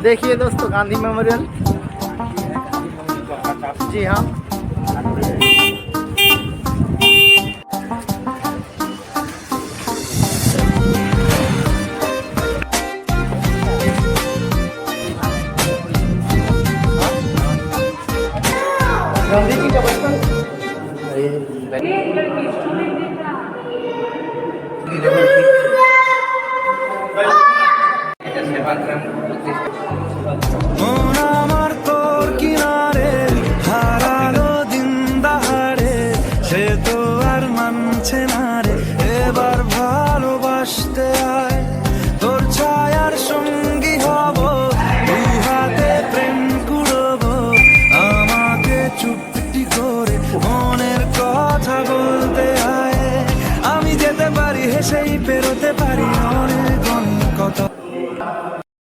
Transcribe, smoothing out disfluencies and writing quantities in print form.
देखिए दोस्तों गांधी मेमोरियल। जी हाँ, गांधी जी का बचपन। মন আমার তোর কিনারে হারালো দিন দাহাড়ে, সে তো আর মানছে না